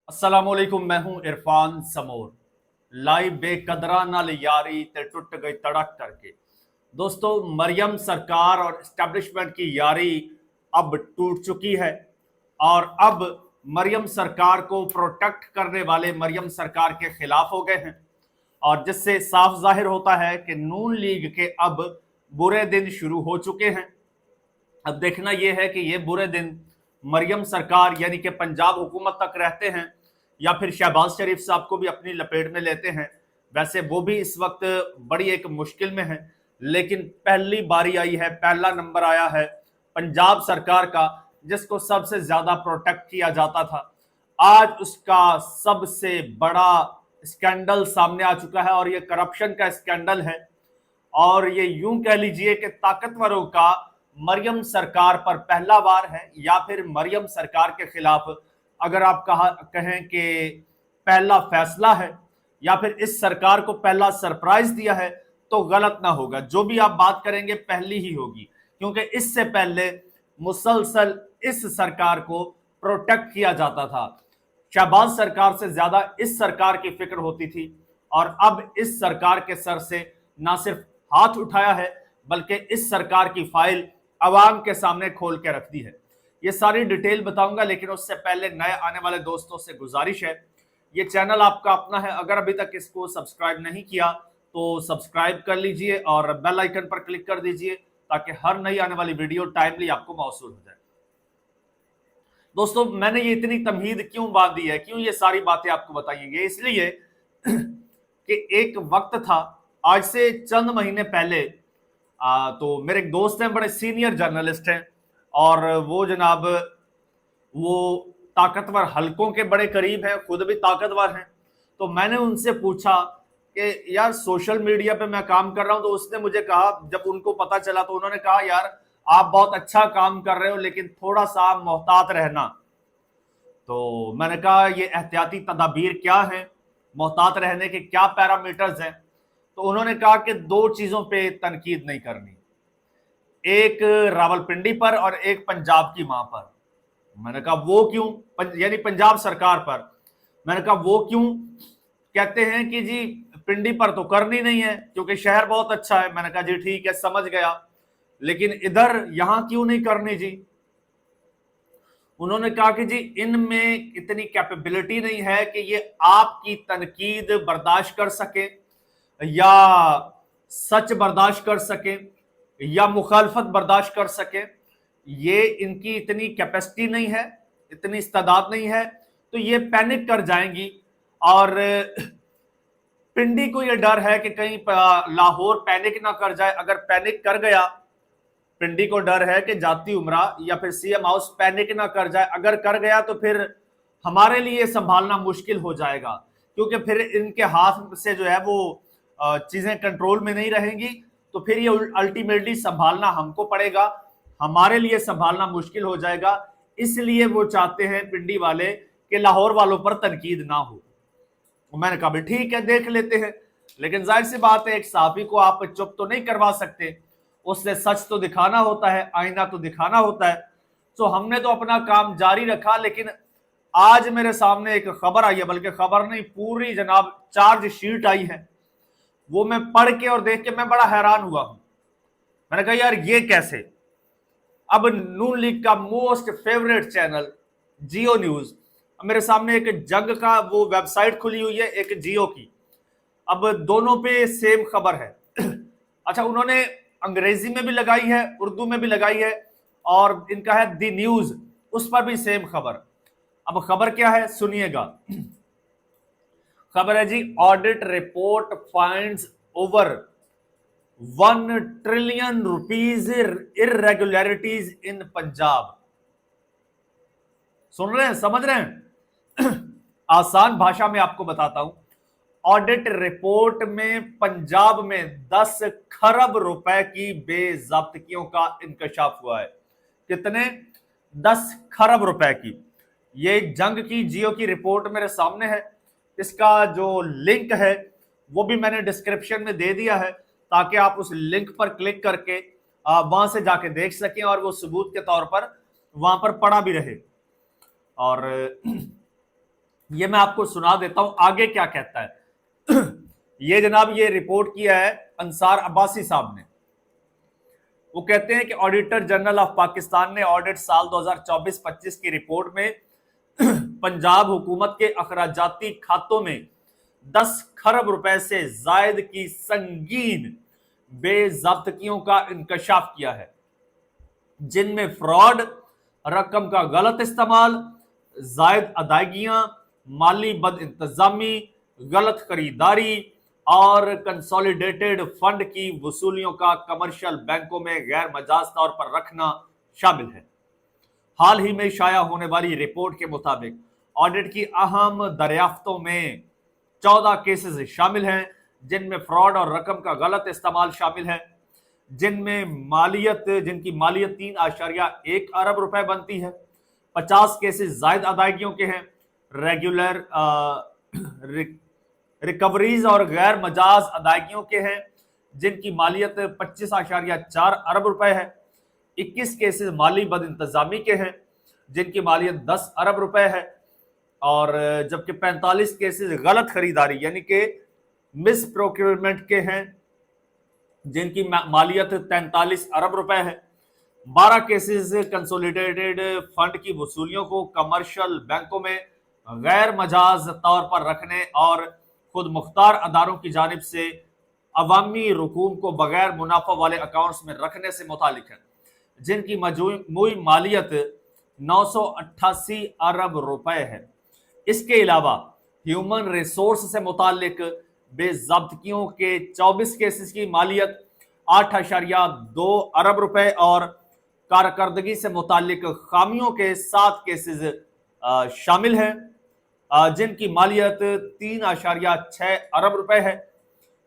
अस्सलामुअलैकुम, मैं हूं इरफान समोर। लाई बेकदरा नाल यारी ते टुट गई तड़क करके। दोस्तों, मरियम सरकार और एस्टेब्लिशमेंट की यारी अब टूट चुकी है और अब मरियम सरकार को प्रोटेक्ट करने वाले मरियम सरकार के खिलाफ हो गए हैं। और जिससे साफ जाहिर होता है कि नून लीग के अब बुरे दिन शुरू हो चुके हैं। अब देखना यह है कि ये बुरे दिन मरियम सरकार यानी कि पंजाब हुकूमत तक रहते हैं या फिर शहबाज शरीफ साहब को भी अपनी लपेट में लेते हैं। वैसे वो भी इस वक्त बड़ी एक मुश्किल में है, लेकिन पहली बारी आई है, पहला नंबर आया है पंजाब सरकार का, जिसको सबसे ज्यादा प्रोटेक्ट किया जाता था। आज उसका सबसे बड़ा स्कैंडल सामने आ चुका है और ये करप्शन का स्कैंडल है। और ये यूं कह लीजिए कि ताकतवरों का मरियम सरकार पर पहला वार है, या फिर मरियम सरकार के खिलाफ अगर आप कहें कि पहला फैसला है, या फिर इस सरकार को पहला सरप्राइज दिया है, तो गलत ना होगा। जो भी आप बात करेंगे पहली ही होगी, क्योंकि इससे पहले मुसलसल इस सरकार को प्रोटेक्ट किया जाता था। शहबाज सरकार से ज्यादा इस सरकार की फिक्र होती थी और अब इस सरकार के सर से ना सिर्फ हाथ उठाया है, बल्कि इस सरकार की फाइल अवाम के सामने खोल के रख दी है। ये सारी डिटेल बताऊंगा, लेकिन उससे पहले नए आने वाले दोस्तों से गुजारिश है, ये चैनल आपका अपना है, अगर अभी तक इसको सब्सक्राइब नहीं किया तो सब्सक्राइब कर लीजिए और बेल आइकन पर क्लिक कर दीजिए ताकि हर नई आने वाली वीडियो टाइमली आपको मौसूल हो जाए। दोस्तों, मैंने ये इतनी तमहीद क्यों बांध दी है, क्यों ये सारी बातें आपको बताइएंगे, इसलिए कि एक वक्त था, आज से चंद महीने पहले तो मेरे एक दोस्त हैं, बड़े सीनियर जर्नलिस्ट हैं और वो जनाब वो ताकतवर हलकों के बड़े करीब हैं, खुद भी ताकतवर हैं। तो मैंने उनसे पूछा कि यार सोशल मीडिया पे मैं काम कर रहा हूं, तो उसने मुझे कहा, जब उनको पता चला तो उन्होंने कहा यार आप बहुत अच्छा काम कर रहे हो, लेकिन थोड़ा सा मोहतात रहना। तो मैंने कहा ये एहतियाती तदाबीर क्या है, मोहतात रहने के क्या पैरामीटर्स हैं। तो उन्होंने कहा कि दो चीजों पे तनकीद नहीं करनी, एक रावलपिंडी पर और एक पंजाब की मां पर। मैंने कहा वो क्यों, यानी पंजाब सरकार पर। मैंने कहा वो क्यों, कहते हैं कि जी पिंडी पर तो करनी नहीं है क्योंकि शहर बहुत अच्छा है। मैंने कहा जी ठीक है, समझ गया, लेकिन इधर यहां क्यों नहीं करनी जी। उन्होंने कहा कि जी इनमें इतनी कैपेबिलिटी नहीं है कि ये आपकी तनकीद बर्दाश्त कर सके, या सच बर्दाश्त कर सके, या मुखालफत बर्दाश्त कर सके। ये इनकी इतनी कैपेसिटी नहीं है, इतनी इस्तादात नहीं है, तो ये पैनिक कर जाएंगी। और पिंडी को ये डर है कि कहीं लाहौर पैनिक ना कर जाए। अगर पैनिक कर गया, पिंडी को डर है कि जाती उमरा या फिर सीएम हाउस पैनिक ना कर जाए। अगर कर गया तो फिर हमारे लिए संभालना मुश्किल हो जाएगा, क्योंकि फिर इनके हाथ से जो है वो चीजें कंट्रोल में नहीं रहेंगी, तो फिर ये अल्टीमेटली संभालना हमको पड़ेगा, हमारे लिए संभालना मुश्किल हो जाएगा। इसलिए वो चाहते हैं पिंडी वाले कि लाहौर वालों पर तनकीद ना हो। मैंने कहा ठीक है, देख लेते हैं, लेकिन जाहिर सी बात है एक साफी को आप चुप तो नहीं करवा सकते, उससे सच तो दिखाना होता है, आईना तो दिखाना होता है। तो हमने तो अपना काम जारी रखा, लेकिन आज मेरे सामने एक खबर आई है, बल्कि खबर नहीं, पूरी जनाब चार्ज शीट आई है। वो मैं पढ़ के और देख के मैं बड़ा हैरान हुआ हूं। मैंने कहा यार ये कैसे। अब नून लीग का मोस्ट फेवरेट चैनल जियो न्यूज, मेरे सामने एक जंग का वो वेबसाइट खुली हुई है, एक जियो की। अब दोनों पे सेम खबर है। अच्छा, उन्होंने अंग्रेजी में भी लगाई है, उर्दू में भी लगाई है, और इनका है दी न्यूज, उस पर भी सेम खबर। अब खबर क्या है सुनिएगा। खबर है जी, audit report finds over 1 trillion rupees irregularities in Punjab. सुन रहे हैं, समझ रहे हैं? आसान भाषा में आपको बताता हूं। ऑडिट रिपोर्ट में पंजाब में 10 खरब रुपए की बेज़ब्तियों का इंकशाफ हुआ है। कितने? 10 खरब रुपए की। ये जंग की जियो की रिपोर्ट मेरे सामने है, इसका जो लिंक है वो भी मैंने डिस्क्रिप्शन में दे दिया है, ताकि आप उस लिंक पर क्लिक करके वहां से जाके देख सकें और वो सबूत के तौर पर वहां पर पड़ा भी रहे। और یہ میں آپ کو سنا دیتا ہوں آگے کیا کہتا ہے۔ یہ جناب یہ رپورٹ کیا ہے انصار عباسی صاحب نے۔ وہ کہتے ہیں کہ آڈیٹر جنرل آف پاکستان نے آڈٹ سال 2024-25 کی رپورٹ میں پنجاب حکومت کے اخراجاتی کھاتوں میں 10 کھرب روپے سے زائد کی سنگین بے ضابطگیوں کا انکشاف کیا ہے، جن میں فراڈ، رقم کا غلط استعمال، زائد ادائیگیاں، مالی بد انتظامی، غلط خریداری اور کنسولیڈیٹڈ فنڈ کی وصولیوں کا کمرشل بینکوں میں غیر مجاز طور پر رکھنا شامل ہے۔ حال ہی میں شائع ہونے والی رپورٹ کے مطابق آڈٹ کی اہم دریافتوں میں 14 کیسز شامل ہیں، جن میں فراڈ اور رقم کا غلط استعمال شامل ہے، جن کی مالیت 3.1 ارب روپے بنتی ہے۔ 50 کیسز زائد ادائیگیوں کے ہیں، ریگولر ریکوریز اور غیر مجاز ادائیگیوں کے ہیں، جن کی مالیت 25.4 ارب روپے ہے۔ 21 کیسز مالی بد انتظامی کے ہیں، جن کی مالیت 10 ارب روپے ہے، اور جبکہ 45 کیسز غلط خریداری یعنی کہ مس پروکیورمنٹ کے ہیں، جن کی مالیت 43 ارب روپے ہے۔ 12 کیسز کنسولیڈیٹڈ فنڈ کی وصولیوں کو کمرشل بینکوں میں غیر مجاز طور پر رکھنے اور خود مختار اداروں کی جانب سے عوامی رقوم کو بغیر منافع والے اکاؤنٹس میں رکھنے سے متعلق ہیں، جن کی مجموعی مالیت 988 ارب روپے ہے۔ اس کے علاوہ ہیومن ریسورس سے متعلق بے ضابطگیوں کے 24 کیسز کی مالیت 8.2 ارب روپے اور کارکردگی سے متعلق خامیوں کے 7 کیسز شامل ہیں، جن کی مالیت 3.6 ارب روپے ہے۔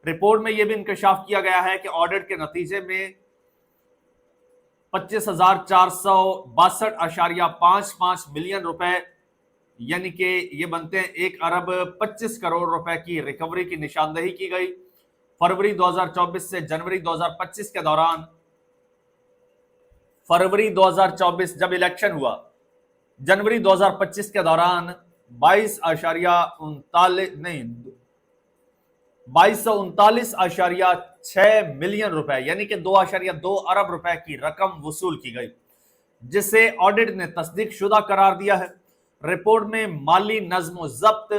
رپورٹ میں یہ بھی انکشاف کیا گیا ہے کہ آڈٹ کے نتیجے میں 25,462.55 ملین روپے یعنی کہ یہ بنتے ہیں 1 ارب 25 کروڑ روپے کی ریکوری کی نشاندہی کی گئی۔ فروری 2024 سے جنوری 2025 کے دوران، فروری 2024 جب الیکشن ہوا، جنوری 2025 کے دوران 2239.6 ملین روپے یعنی کہ 2.2 ارب روپے کی رقم وصول کی گئی، جسے آڈٹ نے تصدیق شدہ قرار دیا ہے۔ رپورٹ میں مالی نظم و ضبط،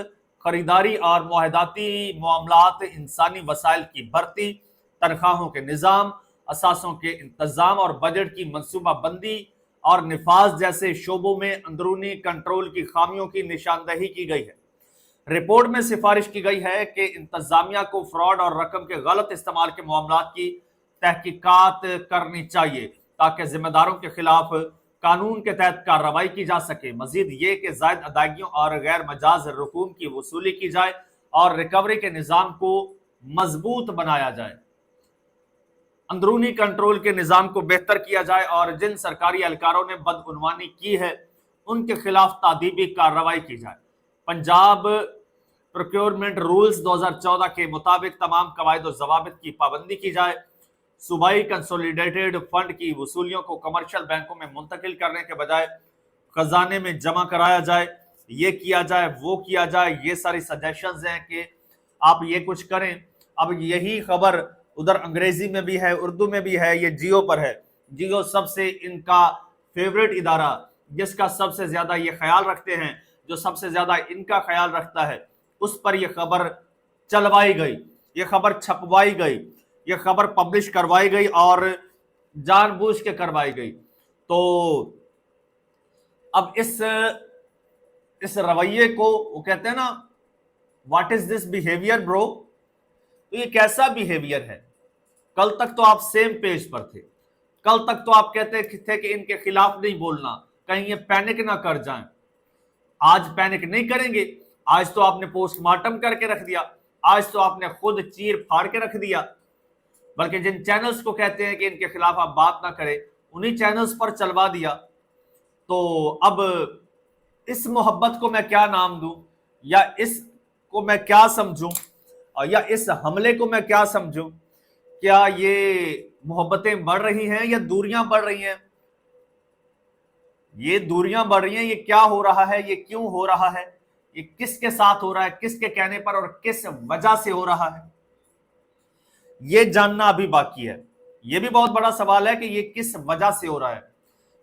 خریداری اور معاہداتی معاملات، انسانی وسائل کی بھرتی، تنخواہوں کے نظام، اثاثوں کے انتظام اور بجٹ کی منصوبہ بندی اور نفاذ جیسے شعبوں میں اندرونی کنٹرول کی خامیوں کی نشاندہی کی گئی ہے۔ رپورٹ میں سفارش کی گئی ہے کہ انتظامیہ کو فراڈ اور رقم کے غلط استعمال کے معاملات کی تحقیقات کرنی چاہیے تاکہ ذمہ داروں کے خلاف قانون کے تحت کارروائی کی جا سکے۔ مزید یہ کہ زائد ادائیگیوں اور غیر مجاز رقوم کی وصولی کی جائے اور ریکوری کے نظام کو مضبوط بنایا جائے، اندرونی کنٹرول کے نظام کو بہتر کیا جائے اور جن سرکاری اہلکاروں نے بدعنوانی کی ہے ان کے خلاف تادیبی کارروائی کی جائے۔ پنجاب پروکیورمنٹ رولز 2014 کے مطابق تمام قواعد و ضوابط کی پابندی کی جائے۔ صوبائی کنسولیڈیٹڈ فنڈ کی وصولیوں کو کمرشل بینکوں میں منتقل کرنے کے بجائے خزانے میں جمع کرایا جائے، یہ کیا جائے، وہ کیا جائے۔ یہ ساری سجیشنز ہیں کہ آپ یہ کچھ کریں۔ اب یہی خبر ادھر انگریزی میں بھی ہے، اردو میں بھی ہے، یہ جیو پر ہے۔ جیو سب سے ان کا فیوریٹ ادارہ، جس کا سب سے زیادہ یہ خیال رکھتے ہیں، جو سب سے زیادہ ان کا خیال رکھتا ہے، اس پر یہ خبر چلوائی گئی، یہ خبر چھپوائی گئی، یہ خبر پبلش کروائی گئی اور جان بوجھ کے کروائی گئی۔ تو اب اس رویے کو وہ کہتے ہیں نا واٹ از دس بیہیویئر برو، تو یہ کیسا بیہیویئر ہے؟ کل تک تو آپ سیم پیج پر تھے، کل تک تو آپ کہتے تھے کہ ان کے خلاف نہیں بولنا، کہیں یہ پینک نہ کر جائیں۔ آج پینک نہیں کریں گے، آج تو آپ نے پوسٹ مارٹم کر کے رکھ دیا، آج تو آپ نے خود چیر پھاڑ کے رکھ دیا، بلکہ جن چینلز کو کہتے ہیں کہ ان کے خلاف آپ بات نہ کریں، انہی چینلز پر چلوا دیا۔ تو اب اس محبت کو میں کیا نام دوں، یا اس کو میں کیا سمجھوں، یا اس حملے کو میں کیا سمجھوں؟ کیا یہ محبتیں بڑھ رہی ہیں یا دوریاں بڑھ رہی ہیں؟ یہ دوریاں بڑھ رہی ہیں، یہ کیا ہو رہا ہے، یہ کیوں ہو رہا ہے؟ ये किसके साथ हो रहा है, किसके कहने पर और किस वजह से हो रहा है, ये जानना अभी बाकी है। ये भी बहुत बड़ा सवाल है कि ये किस वजह से हो रहा है।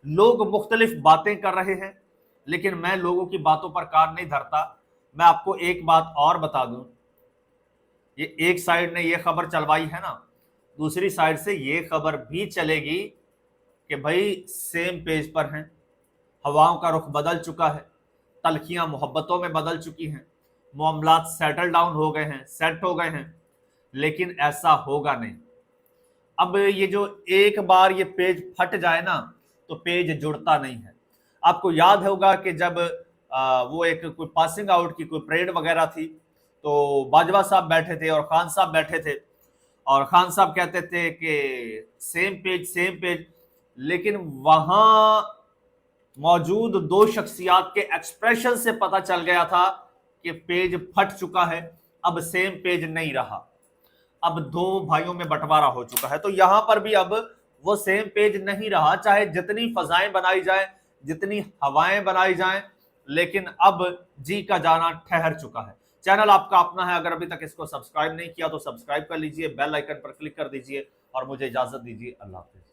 लोग मुख्तलिफ बातें कर रहे हैं, लेकिन मैं लोगों की बातों पर कान नहीं धरता। मैं आपको एक बात और बता दूं, ये एक साइड ने ये खबर चलवाई है ना, दूसरी साइड से ये खबर भी चलेगी कि भाई सेम पेज पर हैं, हवाओं का रुख बदल चुका है, तलखियां मोहब्बतों में बदल चुकी हैं, मामलात सेटल डाउन हो गए हैं, सेट हो गए हैं, लेकिन ऐसा होगा नहीं। अब ये जो एक बार ये पेज फट जाए ना तो पेज जुड़ता नहीं है। आपको याद होगा कि जब वो एक कोई पासिंग आउट की कोई परेड वगैरह थी, तो बाजवा साहब बैठे थे और खान साहब बैठे थे, और खान साहब कहते थे कि सेम पेज, लेकिन वहां मौजूद दो शख्सियात के एक्सप्रेशन से पता चल गया था कि पेज फट चुका है, अब सेम पेज नहीं रहा, अब दो भाइयों में बंटवारा हो चुका है। तो यहां पर भी अब वो सेम पेज नहीं रहा, चाहे जितनी फजाएं बनाई जाए, जितनी हवाएं बनाई जाएं, लेकिन अब जी का जाना ठहर चुका है। चैनल आपका अपना है, अगर अभी तक इसको सब्सक्राइब नहीं किया तो सब्सक्राइब कर लीजिए, बेल आइकन पर क्लिक कर दीजिए और मुझे इजाजत दीजिए। अल्लाह हाफिज।